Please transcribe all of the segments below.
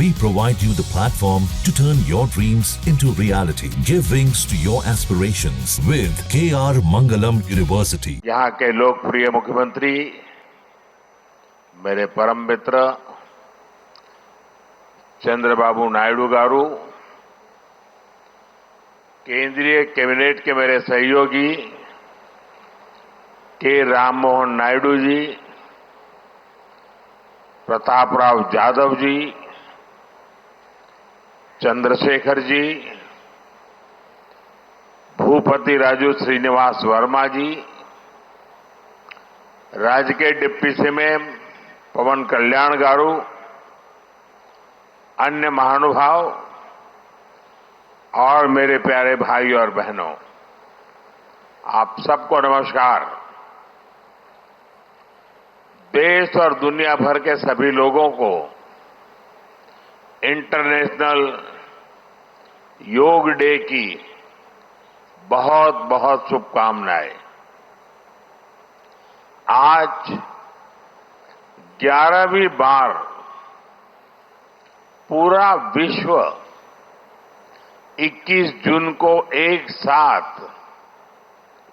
We provide you the platform to turn your dreams into reality. Give wings to your aspirations with KR Mangalam University. यहाँ के लोकप्रिय मुख्यमंत्री मेरे परम मित्र चंद्रबाबू नायडू गारू, केंद्रीय कैबिनेट के मेरे सहयोगी के राम मोहन नायडू जी, प्रताप राव यादव जी, चंद्रशेखर जी, भूपति राजू श्रीनिवास वर्मा जी, राज्य के डिप्टी सीएम पवन कल्याण गारू, अन्य महानुभाव और मेरे प्यारे भाई और बहनों, आप सबको नमस्कार। देश और दुनिया भर के सभी लोगों को इंटरनेशनल योग डे की बहुत बहुत शुभकामनाएं। आज 11वीं बार पूरा विश्व 21 जून को एक साथ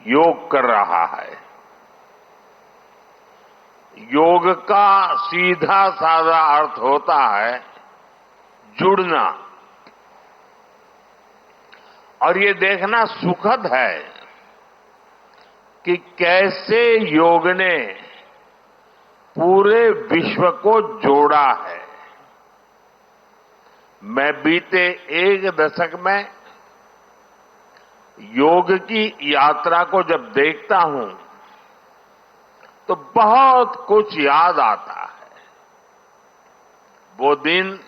योग कर रहा है। योग का सीधा साधा अर्थ होता है जुड़ना, और ये देखना सुखद है कि कैसे योग ने पूरे विश्व को जोड़ा है। मैं बीते एक दशक में योग की यात्रा को जब देखता हूं तो बहुत कुछ याद आता है। वो दिन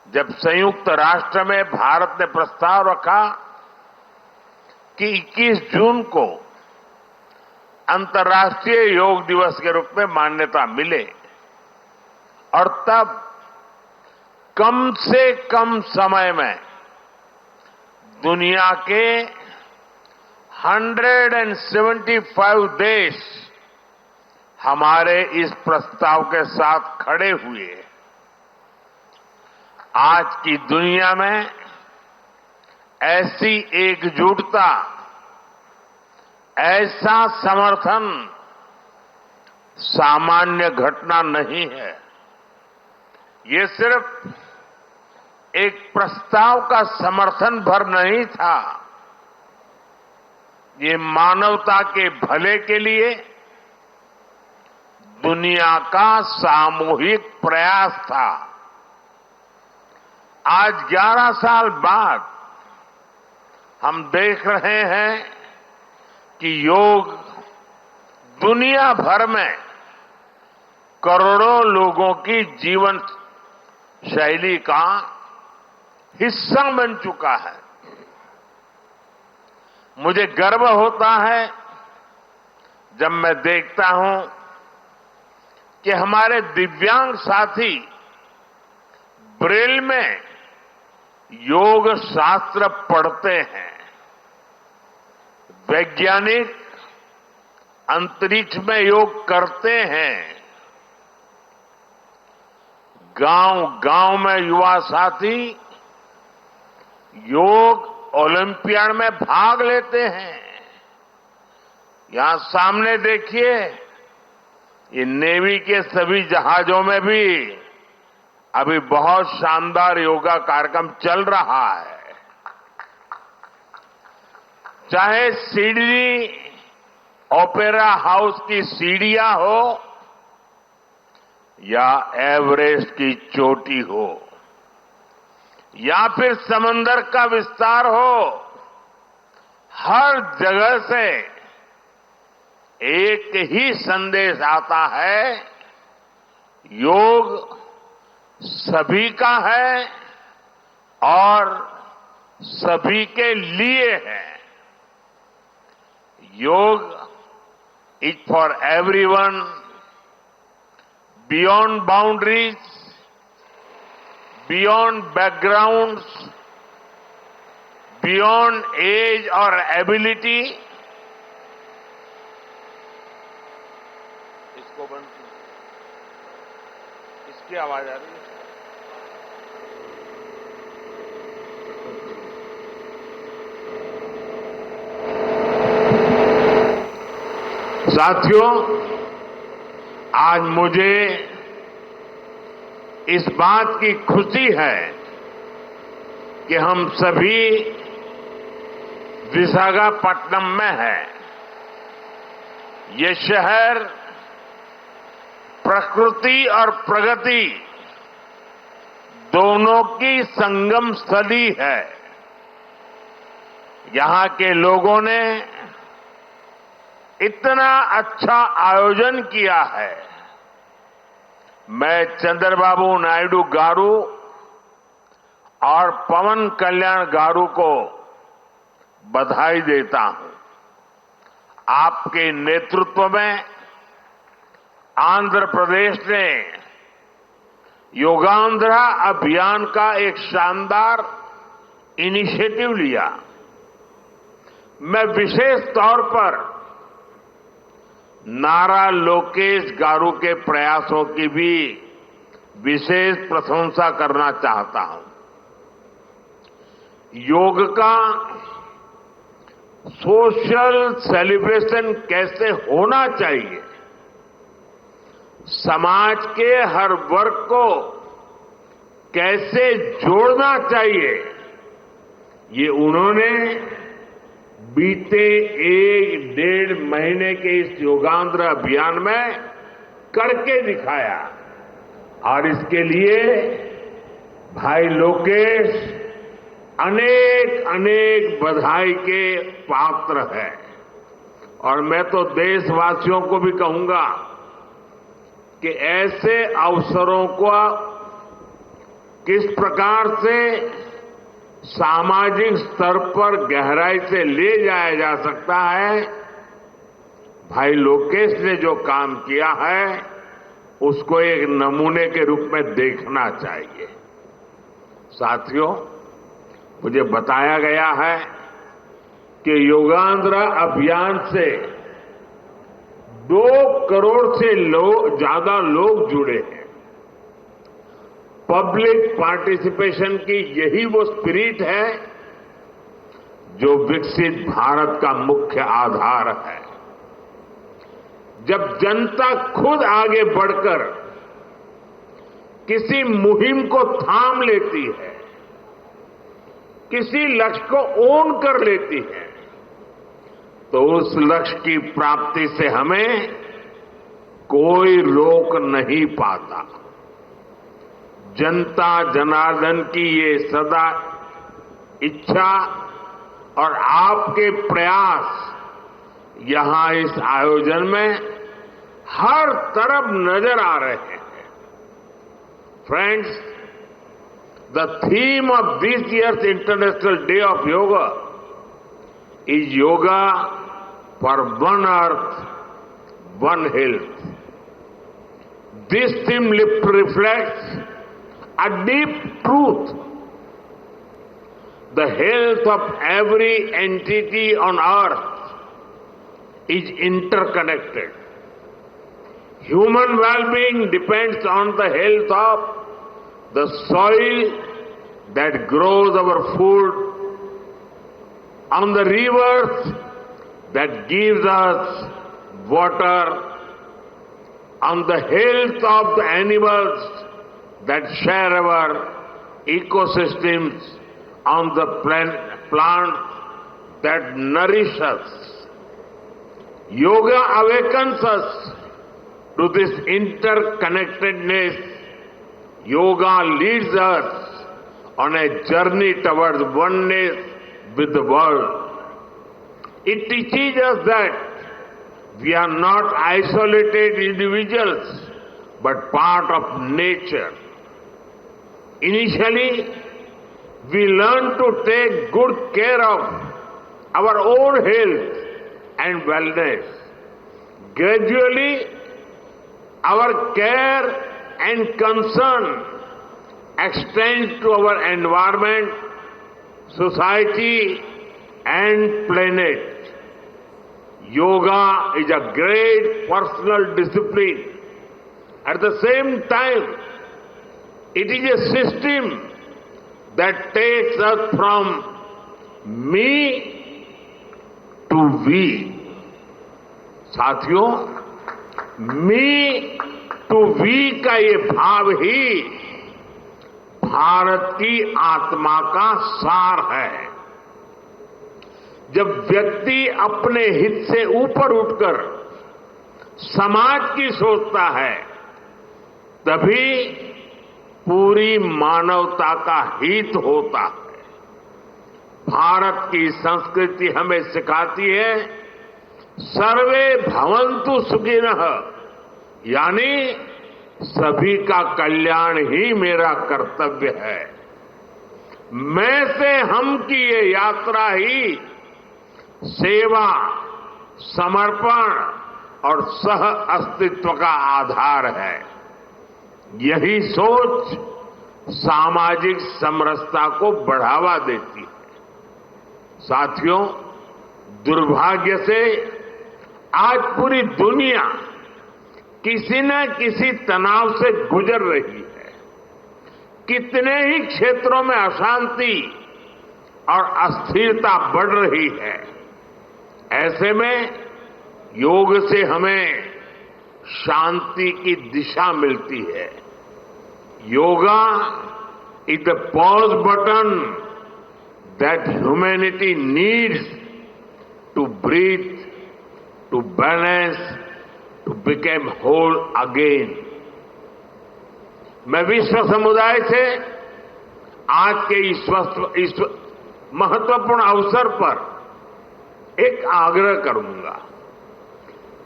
जब संयुक्त राष्ट्र में भारत ने प्रस्ताव रखा कि 21 जून को अंतर्राष्ट्रीय योग दिवस के रूप में मान्यता मिले, और तब कम से कम समय में दुनिया के 175 देश हमारे इस प्रस्ताव के साथ खड़े हुए। आज की दुनिया में ऐसी एकजुटता, ऐसा समर्थन सामान्य घटना नहीं है। ये सिर्फ एक प्रस्ताव का समर्थन भर नहीं था, ये मानवता के भले के लिए दुनिया का सामूहिक प्रयास था। आज 11 साल बाद हम देख रहे हैं कि योग दुनिया भर में करोड़ों लोगों की जीवन शैली का हिस्सा बन चुका है। मुझे गर्व होता है जब मैं देखता हूं कि हमारे दिव्यांग साथी ब्रेल में योग शास्त्र पढ़ते हैं। वैज्ञानिक अंतरिक्ष में योग करते हैं। गांव-गांव में युवा साथी योग ओलंपियाड में भाग लेते हैं। यहां सामने देखिए, ये नेवी के सभी जहाजों में भी अभी बहुत शानदार योगा कार्यक्रम चल रहा है। चाहे सिडनी ओपेरा हाउस की सीढ़ियां हो या एवरेस्ट की चोटी हो या फिर समंदर का विस्तार हो, हर जगह से एक ही संदेश आता है, योग सभी का है और सभी के लिए है। Yoga is for everyone, beyond boundaries, beyond backgrounds, beyond age और एबिलिटी। इसको बंद, इसकी आवाज आ रही है। साथियों, आज मुझे इस बात की खुशी है कि हम सभी विशाखापट्टनम में हैं। ये शहर प्रकृति और प्रगति दोनों की संगम स्थली है। यहां के लोगों ने इतना अच्छा आयोजन किया है। मैं चंद्रबाबू नायडू गारू और पवन कल्याण गारू को बधाई देता हूं। आपके नेतृत्व में आंध्र प्रदेश ने योगांध्रा अभियान का एक शानदार इनिशिएटिव लिया। मैं विशेष तौर पर नारा लोकेश गारू के प्रयासों की भी विशेष प्रशंसा करना चाहता हूं। योग का सोशल सेलिब्रेशन कैसे होना चाहिए, समाज के हर वर्ग को कैसे जोड़ना चाहिए, ये उन्होंने बीते 1-1.5 महीने के इस योगांध्र अभियान में करके दिखाया। और इसके लिए भाई लोकेश अनेक अनेक बधाई के पात्र है। और मैं तो देशवासियों को भी कहूंगा कि ऐसे अवसरों को किस प्रकार से सामाजिक स्तर पर गहराई से ले जाया जा सकता है, भाई लोकेश ने जो काम किया है उसको एक नमूने के रूप में देखना चाहिए। साथियों, मुझे बताया गया है कि योगांध्र अभियान से 2 करोड़ से ज्यादा लोग जुड़े हैं। पब्लिक पार्टिसिपेशन की यही वो स्पिरिट है जो विकसित भारत का मुख्य आधार है। जब जनता खुद आगे बढ़कर किसी मुहिम को थाम लेती है, किसी लक्ष्य को ओन कर लेती है, तो उस लक्ष्य की प्राप्ति से हमें कोई रोक नहीं पाता। जनता जनार्दन की ये सदा इच्छा और आपके प्रयास यहां इस आयोजन में हर तरफ नजर आ रहे हैं। Friends, the theme of this year's International Day of Yoga is Yoga for One Earth, One Health. This theme reflects a deep truth. The health of every entity on earth is interconnected. Human well-being depends on the health of the soil that grows our food, on the rivers that gives us water, on the health of the animals that share our ecosystems, on the plants that nourish us. Yoga awakens us to this interconnectedness. Yoga leads us on a journey towards oneness with the world. It teaches us that we are not isolated individuals, but part of nature. Initially, we learn to take good care of our own health and wellness. Gradually, our care and concern extends to our environment, society, and planet. Yoga is a great personal discipline. At the same time, it is a system that takes us from me to we. साथियों, मी to we का ये भाव ही भारत की आत्मा का सार है। जब व्यक्ति अपने हित से ऊपर उठकर समाज की सोचता है, तभी पूरी मानवता का हित होता है। भारत की संस्कृति हमें सिखाती है सर्वे भवन्तु सुखिनः, यानी सभी का कल्याण ही मेरा कर्तव्य है। मैं से हम की ये यात्रा ही सेवा, समर्पण और सह अस्तित्व का आधार है। यही सोच सामाजिक समरसता को बढ़ावा देती है। साथियों, दुर्भाग्य से आज पूरी दुनिया किसी न किसी तनाव से गुजर रही है। कितने ही क्षेत्रों में अशांति और अस्थिरता बढ़ रही है। ऐसे में योग से हमें शांति की दिशा मिलती है। Yoga is the pause button that humanity needs to breathe, to balance, to become whole again. मैं विश्व समुदाय से आज के इस महत्वपूर्ण अवसर पर एक आग्रह करूंगा।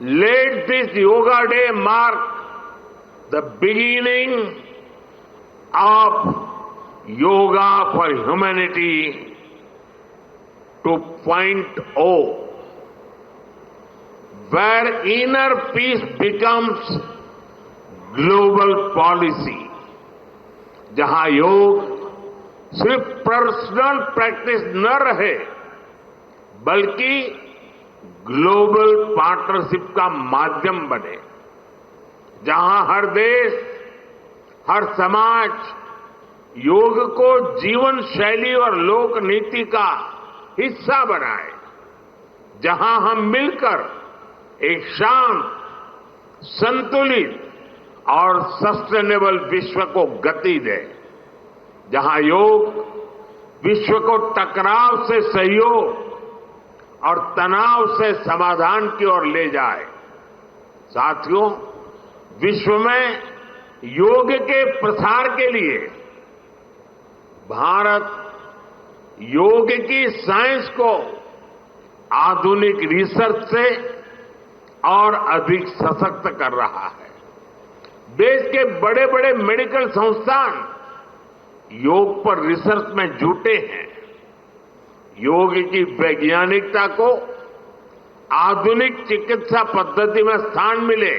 Let this yoga day mark the beginning of yoga for humanity 2.0, where inner peace becomes global policy, जहां योग सिर्फ पर्सनल प्रैक्टिस न रहे बल्कि ग्लोबल पार्टनरशिप का माध्यम बने, जहां हर देश, हर समाज योग को जीवन शैली और लोक नीति का हिस्सा बनाए, जहां हम मिलकर एक शांत, संतुलित और सस्टेनेबल विश्व को गति दें, जहां योग विश्व को टकराव से सहयोग और तनाव से समाधान की ओर ले जाए। साथियों, विश्व में योग के प्रसार के लिए भारत योग की साइंस को आधुनिक रिसर्च से और अधिक सशक्त कर रहा है। देश के बड़े बड़े मेडिकल संस्थान योग पर रिसर्च में जुटे हैं। योग की वैज्ञानिकता को आधुनिक चिकित्सा पद्धति में स्थान मिले,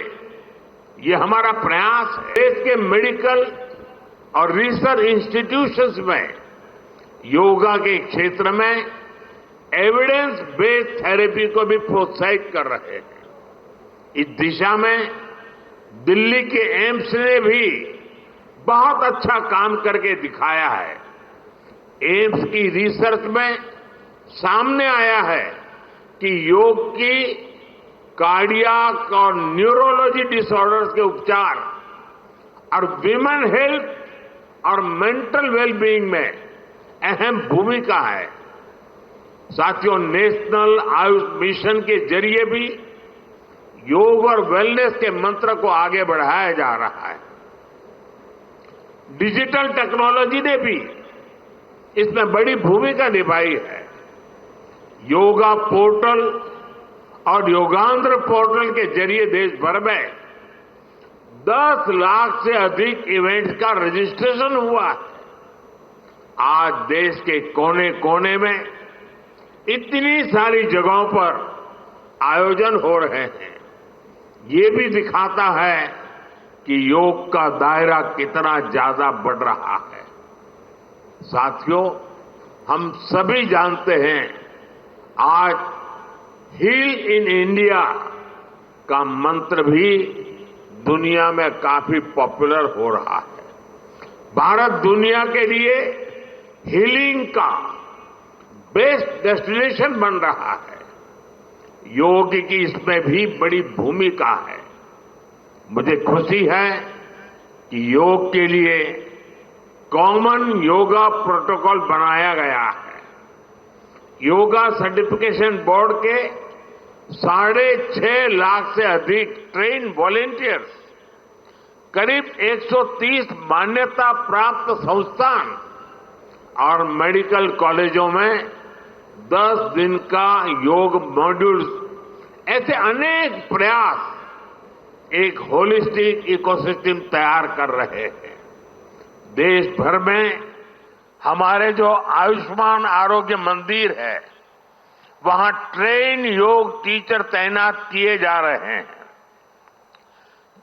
ये हमारा प्रयास है। देश के मेडिकल और रिसर्च इंस्टीट्यूशंस में योगा के क्षेत्र में एविडेंस बेस्ड थेरेपी को भी प्रोत्साहित कर रहे हैं। इस दिशा में दिल्ली के एम्स ने भी बहुत अच्छा काम करके दिखाया है। एम्स की रिसर्च में सामने आया है कि योग की कार्डियक और न्यूरोलॉजी डिसऑर्डर्स के उपचार और विमेन हेल्थ और मेंटल वेलबीइंग में अहम भूमिका है। साथियों, नेशनल आयुष मिशन के जरिए भी योग और वेलनेस के मंत्र को आगे बढ़ाया जा रहा है। डिजिटल टेक्नोलॉजी ने भी इसमें बड़ी भूमिका निभाई है। योगा पोर्टल और योगांध्र पोर्टल के जरिए देश भर में 10 लाख से अधिक इवेंट्स का रजिस्ट्रेशन हुआ है। आज देश के कोने कोने में इतनी सारी जगहों पर आयोजन हो रहे हैं। ये भी दिखाता है कि योग का दायरा कितना ज्यादा बढ़ रहा है। साथियों, हम सभी जानते हैं आज हील इन इंडिया का मंत्र भी दुनिया में काफी पॉपुलर हो रहा है। भारत दुनिया के लिए हीलिंग का बेस्ट डेस्टिनेशन बन रहा है। योग की इसमें भी बड़ी भूमिका है। मुझे खुशी है कि योग के लिए कॉमन योगा प्रोटोकॉल बनाया गया है। योगा सर्टिफिकेशन बोर्ड के 6.5 लाख से अधिक ट्रेन वॉलेंटियर्स, करीब 130 मान्यता प्राप्त संस्थान और मेडिकल कॉलेजों में 10 दिन का योग मॉड्यूल्स, ऐसे अनेक प्रयास एक होलिस्टिक इकोसिस्टम तैयार कर रहे हैं। देश भर में हमारे जो आयुष्मान आरोग्य मंदिर है, वहां ट्रेन योग टीचर तैनात किए जा रहे हैं।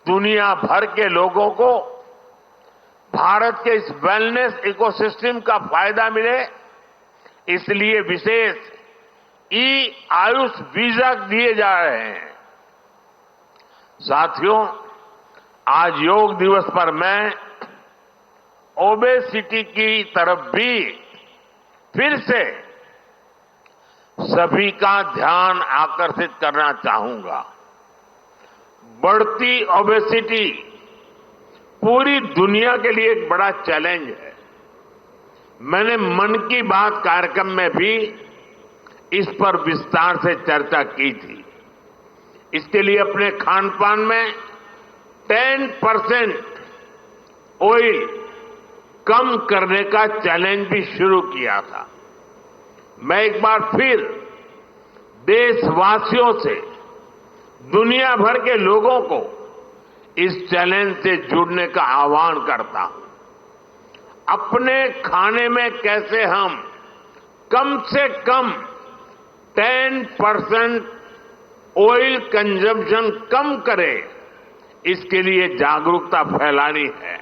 दुनिया भर के लोगों को भारत के इस वेलनेस इकोसिस्टम का फायदा मिले, इसलिए विशेष आयुष वीजा दिए जा रहे हैं। साथियों, आज योग दिवस पर मैं ओबेसिटी की तरफ भी फिर से सभी का ध्यान आकर्षित करना चाहूंगा। बढ़ती ओबेसिटी पूरी दुनिया के लिए एक बड़ा चैलेंज है। मैंने मन की बात कार्यक्रम में भी इस पर विस्तार से चर्चा की थी। इसके लिए अपने खान पान में 10% ऑयल कम करने का चैलेंज भी शुरू किया था। मैं एक बार फिर देशवासियों से, दुनिया भर के लोगों को इस चैलेंज से जुड़ने का आह्वान करता हूं। अपने खाने में कैसे हम कम से कम 10% ऑयल कंजम्पशन कम करें, इसके लिए जागरूकता फैलानी है।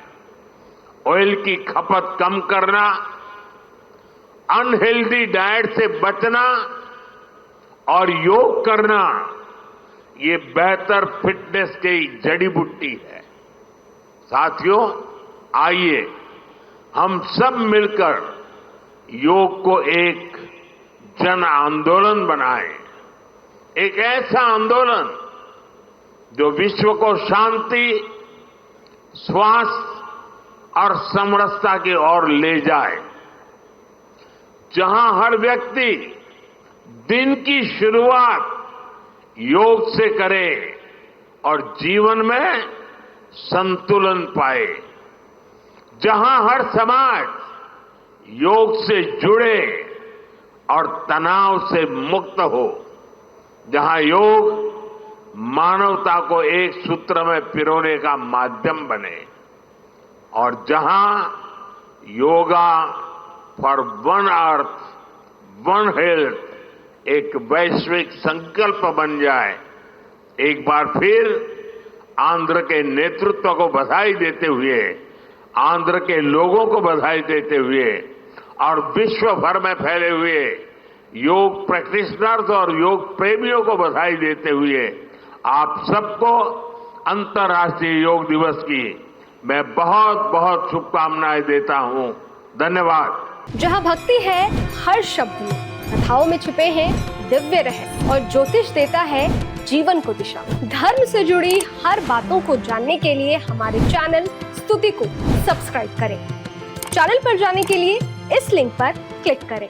ऑयल की खपत कम करना, अनहेल्दी डाइट से बचना और योग करना, ये बेहतर फिटनेस की जड़ी बूटी है। साथियों, आइए हम सब मिलकर योग को एक जन आंदोलन बनाएं, एक ऐसा आंदोलन जो विश्व को शांति, स्वास्थ्य और समरसता की ओर ले जाए, जहां हर व्यक्ति दिन की शुरुआत योग से करे और जीवन में संतुलन पाए, जहां हर समाज योग से जुड़े और तनाव से मुक्त हो, जहां योग मानवता को एक सूत्र में पिरोने का माध्यम बने और जहां yoga for one earth one health एक वैश्विक संकल्प बन जाए। एक बार फिर आंध्र के नेतृत्व को बधाई देते हुए, आंध्र के लोगों को बधाई देते हुए और विश्व भर में फैले हुए योग प्रैक्टिशनर्स और योग प्रेमियों को बधाई देते हुए आप सबको अंतर्राष्ट्रीय योग दिवस की मैं बहुत बहुत शुभकामनाएं देता हूं। धन्यवाद। जहां भक्ति है हर शब्द में, कथाओं में छुपे हैं दिव्य रहस्य और ज्योतिष देता है जीवन को दिशा। धर्म से जुड़ी हर बातों को जानने के लिए हमारे चैनल स्तुति को सब्सक्राइब करें। चैनल पर जाने के लिए इस लिंक पर क्लिक करें।